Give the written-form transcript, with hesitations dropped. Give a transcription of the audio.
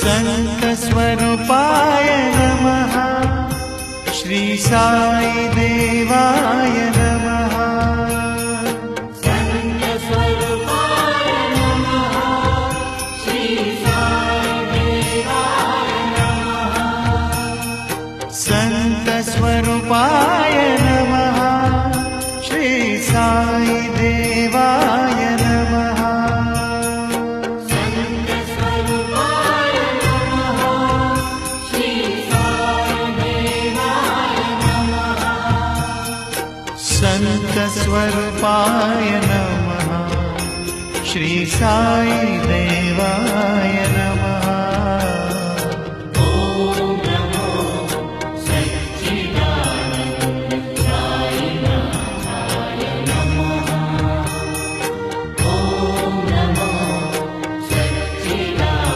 संतस्वरूपाय नमः। श्री साई देवाय नमः। संतस्वरूपाय नमः। श्री साई देवाय नमः। संतस्वरूपाय नमः। श्री साई देवाय नमः। संतस्वरूपाय नमः। श्री साई देवाय नमः। संतस्वरूपाय नमः। श्री साई देवाय नमः।